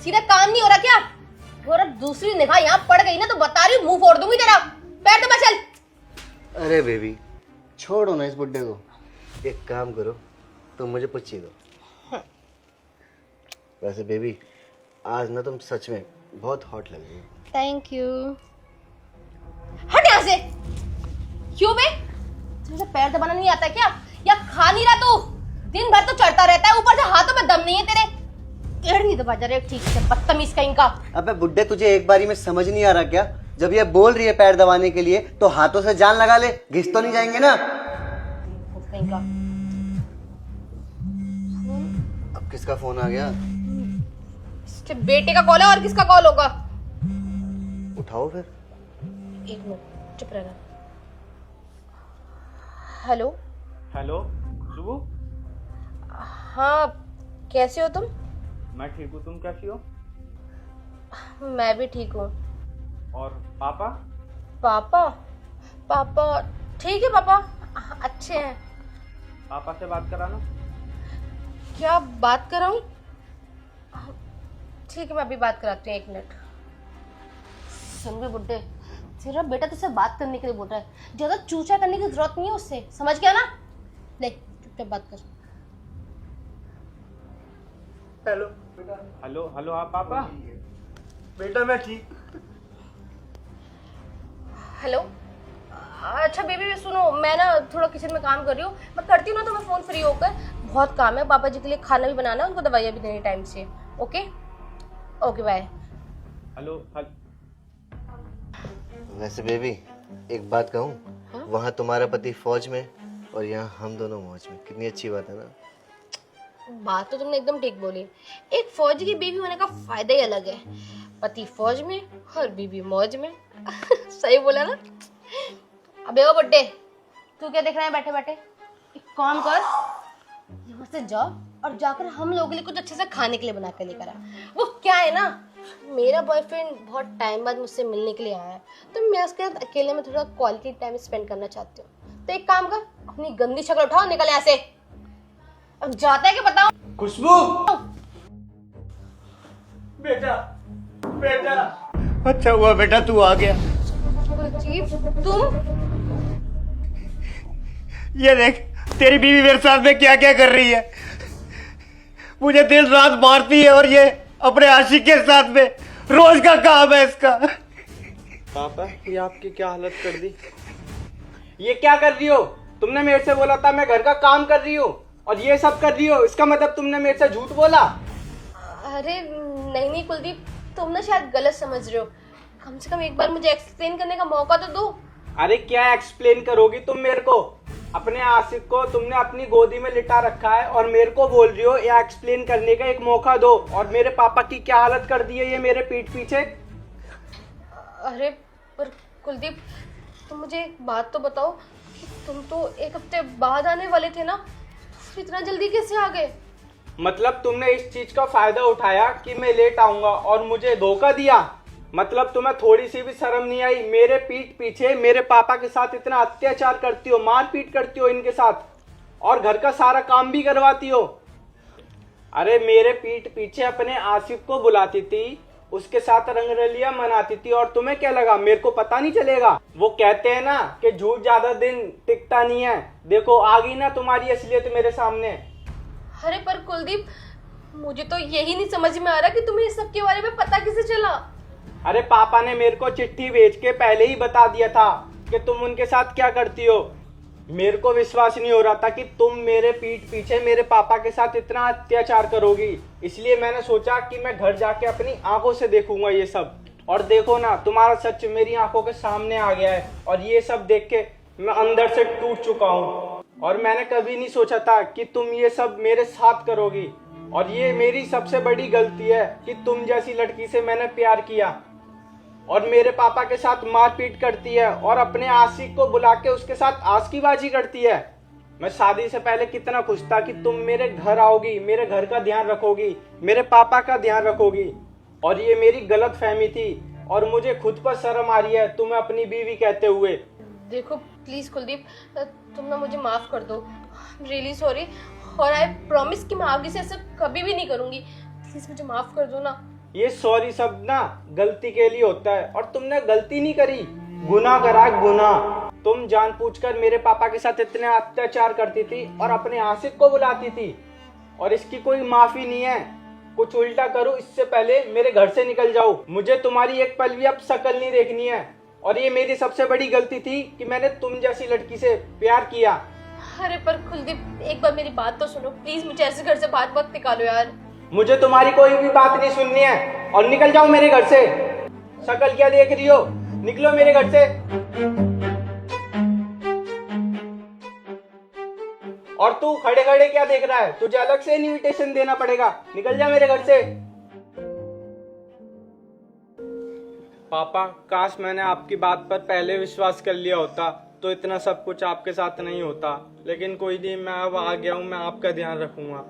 सीधा काम नहीं हो रहा क्या? और अब दूसरी निगाह यहाँ पड़ गई ना तो बता रही हूँ मुंह फोड़ दूंगी तेरा। पैर दबा चल। अरे बेबी छोड़ो ना इस बुड्ढे को, एक काम करो तुम मुझे पूछी दो। वैसे बेबी आज ना तुम सच में बहुत हॉट लग रही हो। Thank you. हट यहाँ से। क्यों बे? तुझे पैर दबाना नहीं आता क्या? या खा नहीं रहा तू? दिन भर तो चढ़ता रहता है, ऊपर से हाथों में दम नहीं है तेरे। पैर नहीं दबा जा रहे ठीक से, बदतमीज कहीं का। अबे बुड्ढे तुझे एक बारी में समझ नहीं आ रहा क्या? जब ये बोल रही है पैर दबाने के लिए तो हाथों से जान लगा ले, घिस तो नहीं जाएंगे ना? कहीं का। अब किसका फोन आ गया? इसके बेटे का कॉल है और किसका कॉल होगा? उठाओ फिर। एक मिनट चुप रहना। हेलो। हेलो खुशबू। हाँ कैसे हो तुम? मैं ठीक हूँ, तुम कैसी हो? मैं भी ठीक हूँ। और पापा? पापा? पापा ठीक है, पापा अच्छे हैं। पापा से बात कराना। क्या बात कर रहा हूँ? ठीक है मैं अभी बात कराती हूँ, एक मिनट। सुन भी बुड्ढे, तेरा बेटा तुझसे बात करने के लिए बोल रहा है, ज्यादा चूचा करने की जरूरत नहीं है उससे, समझ गया ना? ले चुपचाप बात कर। हेलो बेटा। हेलो हेलो हाँ पापा। बेटा मैं ठीक। हेलो। अच्छा बेबी सुनो, मैं ना थोड़ा किचन में काम कर रही हूँ, मैं करती हूँ ना तो मैं फोन फ्री होकर। बहुत काम है, पापा जी के लिए खाना भी बनाना है, उनको दवाइयाँ भी देनी टाइम से। Okay okay bye. हेलो वैसे बेबी एक बात कहूँ, हाँ? वहाँ तुम्हारा पति फौज में और यहाँ हम दोनों मौज में, कितनी अच्छी बात है ना? बात तो तुमने एकदम ठीक बोली। एक फौजी की बीवी होने का फायदा ही अलग है, पति फौज में और बीवी मौज में। सही बोला ना? अबे ओ बुड्ढे, तू क्या देख रहा है बैठे बैठे? एक काम कर, यहाँ से जाओ और जाकर हम लोगों के लिए कुछ अच्छे से खाने के लिए बना कर लेकर आ। वो क्या है ना, मेरा बॉयफ्रेंड बहुत टाइम बाद मुझसे मिलने के लिए आया है, तो मैं उसके साथ अकेले में थोड़ा क्वालिटी टाइम स्पेंड करना चाहती हूँ। तो एक काम कर, अपनी गंदी शक्ल उठाओ, निकल यहाँ से। अब जाता है कि बताओ? खुशबू बेटा, बेटा अच्छा हुआ बेटा तू आ गया। कुलदीप तुम? ये देख तेरी बीवी मेरे साथ में क्या क्या कर रही है, मुझे दिन रात मारती है और ये अपने आशिक के साथ में, रोज का काम है इसका। पापा ये आपकी क्या हालत कर दी? ये क्या कर रही हो? तुमने मेरे से बोला था मैं घर का काम कर रही हूँ और ये सब कर रही हो, इसका मतलब तुमने मेरे से झूठ बोला? अरे नहीं नहीं कुलदीप, तुम ना शायद गलत समझ रहे हो। कम से कम एक बार मुझे एक्सप्लेन करने का मौका तो दो। अरे क्या एक्सप्लेन करोगी तुम मेरे को? अपने आशिक को तुमने अपनी गोदी में लिटा रखा है और मेरे को बोल रही हो या एक्सप्लेन करने का एक मौका दो। और मेरे पापा की क्या हालत कर दी है ये मेरे पीठ पीछे। अरे पर कुलदीप, तुम मुझे एक बात तो बताओ कि तुम तो एक हफ्ते बाद आने वाले थे ना, तो फिर इतना जल्दी कैसे आ गए? मतलब तुमने इस चीज का फायदा उठाया कि मैं लेट आऊंगा और मुझे धोखा दिया? मतलब तुम्हें थोड़ी सी भी शर्म नहीं आई? मेरे पीठ पीछे मेरे पापा के साथ इतना अत्याचार करती हो, मारपीट करती हो इनके साथ, और घर का सारा काम भी करवाती हो। अरे मेरे पीठ पीछे अपने आसिफ को बुलाती थी, उसके साथ रंगरलियां मनाती थी, और तुम्हें क्या लगा मेरे को पता नहीं चलेगा? वो कहते हैं ना कि झूठ ज्यादा दिन टिकता नहीं है। देखो आ गई ना तुम्हारी असलियत मेरे सामने। अरे पर कुलदीप, मुझे तो यही नहीं समझ में आ रहा कि तुम्हें इस सब के बारे में पता कैसे चला? अरे पापा ने मेरे को चिट्ठी भेज के पहले ही बता दिया था कि तुम उनके साथ क्या करती हो। मेरे को विश्वास नहीं हो रहा था कि तुम मेरे पीठ पीछे मेरे पापा के साथ इतना अत्याचार करोगी, इसलिए मैंने सोचा कि मैं घर जाके अपनी आंखों से देखूंगा ये सब। और देखो ना, तुम्हारा सच मेरी आंखों के सामने आ गया है, और ये सब देख के मैं अंदर से टूट चुका हूँ। और मैंने कभी नहीं सोचा था कि तुम ये सब मेरे साथ करोगी, और ये मेरी सबसे बड़ी गलती है कि तुम जैसी लड़की से मैंने प्यार किया और मेरे पापा के साथ मारपीट करती है और अपने आशिक को बुला के उसके साथ आशिकीबाजी करती है। मैं शादी से पहले कितना खुश था कि तुम मेरे घर आओगी, मेरे घर का ध्यान रखोगी, मेरे पापा का ध्यान रखोगी, और ये मेरी गलत फहमी थी, और मुझे खुद पर शर्म आ रही है तुम्हें अपनी बीवी कहते हुए। देखो प्लीज कुलदीप, तुम ना मुझे माफ कर दो, रियली सॉरी, और आई प्रॉमिस कि मैं आगे से ऐसा कभी भी नहीं करूंगी। प्लीज मुझे माफ कर दो ना। ये सॉरी शब्द ना गलती के लिए होता है, और तुमने गलती नहीं करी, गुनाह करा, गुनाह। तुम जानबूझकर मेरे पापा के साथ इतने अत्याचार करती थी और अपने आशिक को बुलाती थी, और इसकी कोई माफी नहीं है। कुछ उल्टा करो इससे पहले मेरे घर से निकल जाओ। मुझे तुम्हारी एक पल भी अब शक्ल नहीं देखनी है, और ये मेरी सबसे बड़ी गलती थी कि मैंने तुम जैसी लड़की से प्यार किया। अरे पर कुलदीप, एक बार मेरी बात तो सुनो प्लीज, मुझे ऐसे घर से बात मत निकालो यार। मुझे तुम्हारी कोई भी बात नहीं सुननी है, और निकल जाओ मेरे घर से। शक्ल क्या देख रही हो, निकलो मेरे घर से। और तू खड़े खड़े क्या देख रहा है, तुझे अलग से इनविटेशन देना पड़ेगा, निकल जा मेरे घर से। पापा, काश मैंने आपकी बात पर पहले विश्वास कर लिया होता तो इतना सब कुछ आपके साथ नहीं होता, लेकिन कोई नहीं, मैं अब आ गया हूँ, मैं आपका ध्यान रखूंगा।